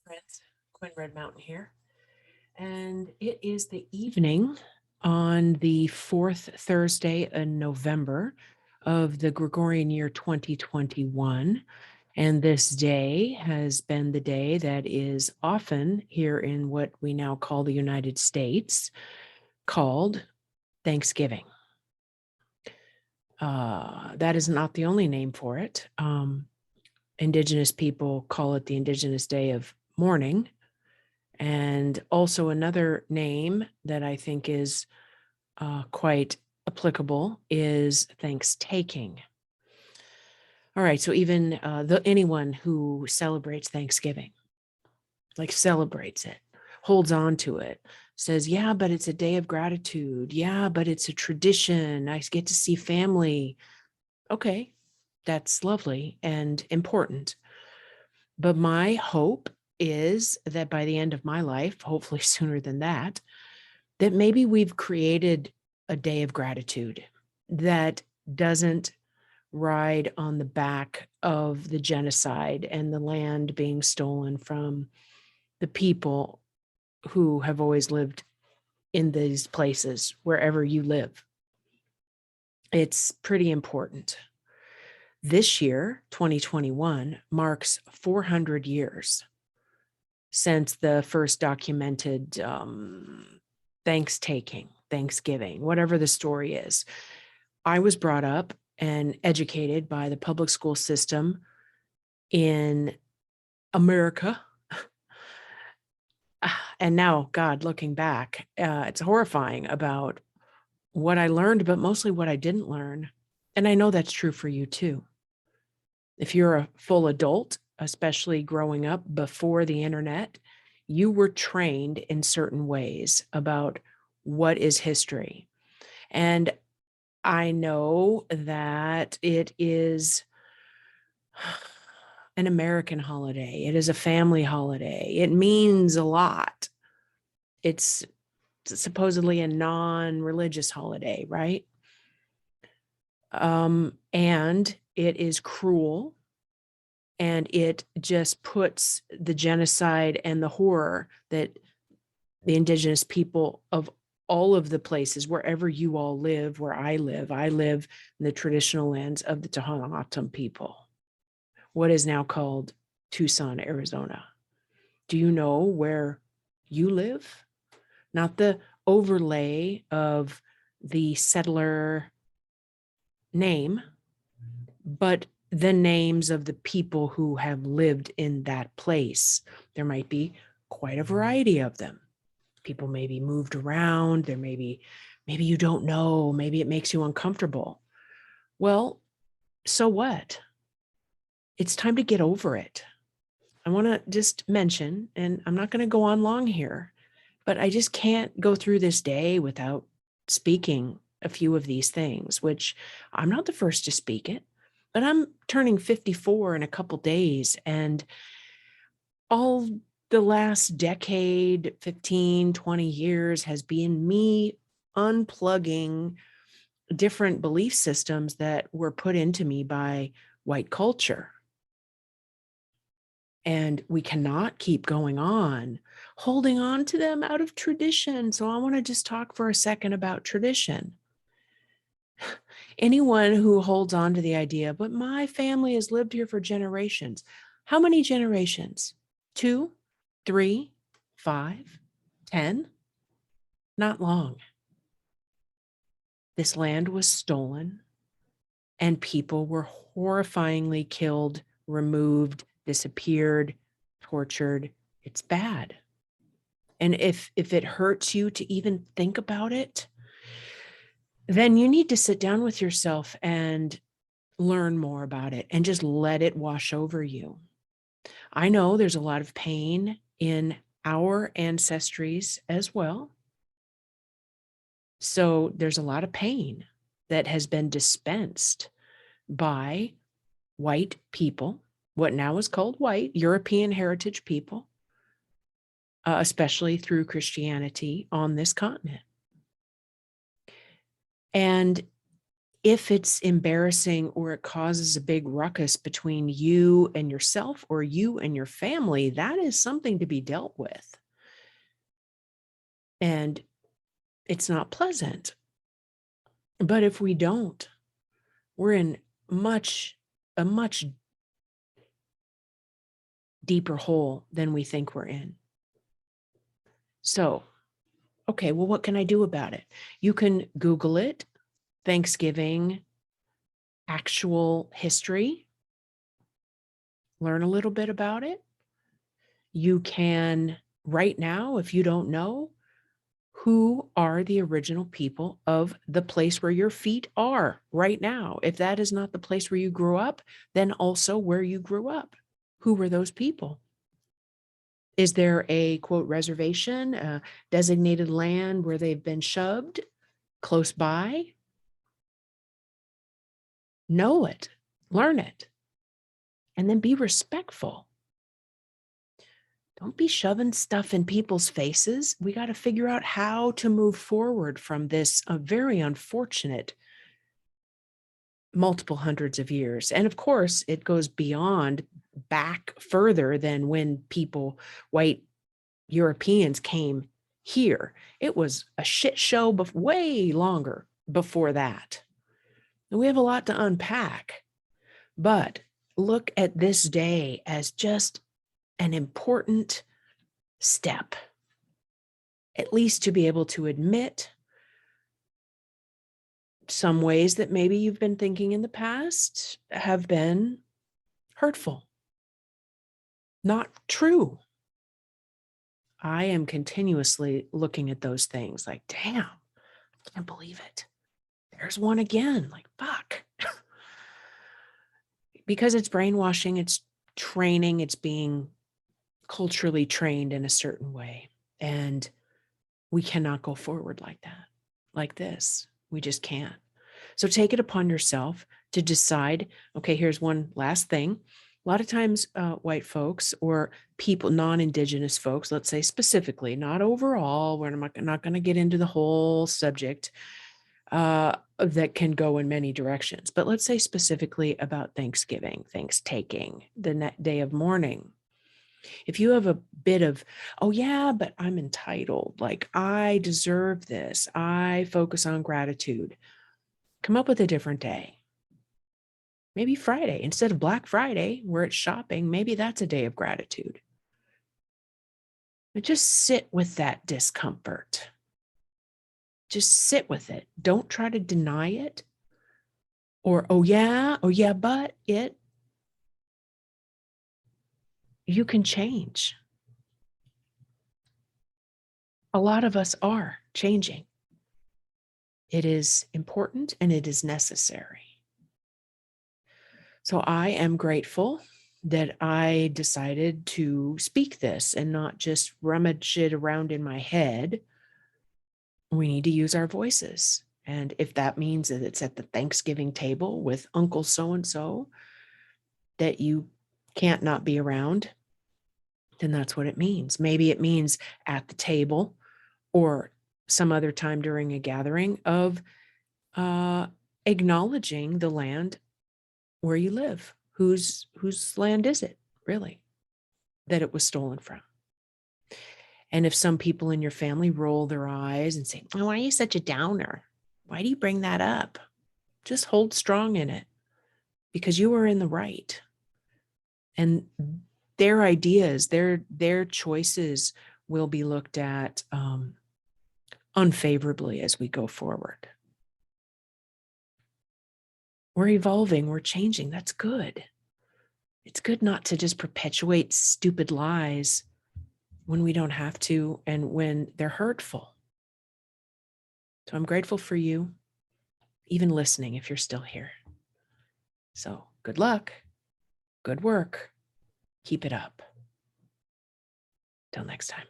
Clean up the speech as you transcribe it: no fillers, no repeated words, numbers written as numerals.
Prince, Quinn Red Mountain here. And it is the evening on the fourth Thursday in November of the Gregorian year 2021. And this day has been the day that is often here in what we now call the United States called Thanksgiving. That is not the only name for it. Indigenous people call it the Indigenous Day of Mourning. And also another name that I think is quite applicable is Thankstaking. All right, so even anyone who celebrates Thanksgiving, like celebrates it, holds on to it, says, yeah, but it's a day of gratitude. Yeah, but it's a tradition. I get to see family. Okay, that's lovely and important. But my hope is that by the end of my life, hopefully sooner than that, that maybe we've created a day of gratitude that doesn't ride on the back of the genocide and the land being stolen from the people who have always lived in these places, wherever you live. It's pretty important. This year, 2021, marks 400 years since the first documented Thanksgiving, whatever the story is. I was brought up and educated by the public school system in America. And now, God, looking back, it's horrifying about what I learned, but mostly what I didn't learn. And I know that's true for you too. If you're a full adult, especially growing up before the internet, you were trained in certain ways about what is history. And I know that it is an American holiday. It is a family holiday. It means a lot. It's supposedly a non-religious holiday, right? And it is cruel. And it just puts the genocide and the horror that the Indigenous people of all of the places, wherever you all live, where I live in the traditional lands of the Tohono people, what is now called Tucson, Arizona. Do you know where you live? Not the overlay of the settler name, but the names of the people who have lived in that place. There might be quite a variety of them. People may be moved around. There maybe you don't know. Maybe it makes you uncomfortable. Well, so what? It's time to get over it. I want to just mention, and I'm not going to go on long here, but I just can't go through this day without speaking a few of these things, which I'm not the first to speak it, but I'm turning 54 in a couple days, and all the last decade, 15, 20 years has been me unplugging different belief systems that were put into me by white culture. And we cannot keep going on, holding on to them out of tradition. So I want to just talk for a second about tradition. Anyone who holds on to the idea, but my family has lived here for generations. How many generations? 2, 3, 5, 10? Not long. This land was stolen and people were horrifyingly killed, removed, disappeared, tortured. It's bad. And if it hurts you to even think about it, then you need to sit down with yourself and learn more about it and just let it wash over you. I know there's a lot of pain in our ancestries as well. So there's a lot of pain that has been dispensed by white people, what now is called white, European heritage people, especially through Christianity on this continent. And if it's embarrassing or it causes a big ruckus between you and yourself or you and your family, that is something to be dealt with. And it's not pleasant. But if we don't, we're in a much deeper hole than we think we're in. So, okay, well, what can I do about it? You can Google it, Thanksgiving actual history, learn a little bit about it. You can, right now, if you don't know, who are the original people of the place where your feet are right now? If that is not the place where you grew up, then also where you grew up. Who were those people? Is there a quote reservation, a designated land where they've been shoved close by? Know it, learn it, and then be respectful. Don't be shoving stuff in people's faces. We got to figure out how to move forward from this very unfortunate multiple hundreds of years. And of course, it goes beyond back further than when people, white Europeans, came here. It was a shit show way longer before that. And we have a lot to unpack. But look at this day as just an important step, at least to be able to admit some ways that maybe you've been thinking in the past have been hurtful, not true. I am continuously looking at those things like, damn, I can't believe it. There's one again. Like, fuck. Because it's brainwashing, it's training, it's being culturally trained in a certain way. And we cannot go forward like that, like this. We just can't. So take it upon yourself to decide, okay, here's one last thing. A lot of times white folks or people, non-Indigenous folks, let's say specifically, not overall, we're not going to get into the whole subject that can go in many directions, but let's say specifically about Thanksgiving, Thankstaking, the day of mourning. If you have a bit of, oh yeah, but I'm entitled, like I deserve this, I focus on gratitude, come up with a different day. Maybe Friday, instead of Black Friday, where it's shopping, maybe that's a day of gratitude. But just sit with that discomfort. Just sit with it. Don't try to deny it. Or, oh yeah, but it. You can change. A lot of us are changing. It is important and it is necessary. So I am grateful that I decided to speak this and not just rummage it around in my head. We need to use our voices. And if that means that it's at the Thanksgiving table with Uncle so-and-so that you can't not be around, then that's what it means. Maybe it means at the table or some other time during a gathering of acknowledging the land where you live. Whose land is it, really, that it was stolen from? And if some people in your family roll their eyes and say, oh, why are you such a downer? Why do you bring that up? Just hold strong in it because you are in the right. And their ideas, their choices will be looked at unfavorably as we go forward. We're evolving, we're changing. That's good. It's good not to just perpetuate stupid lies when we don't have to and when they're hurtful. So I'm grateful for you, even listening if you're still here. So good luck, good work, keep it up. Till next time.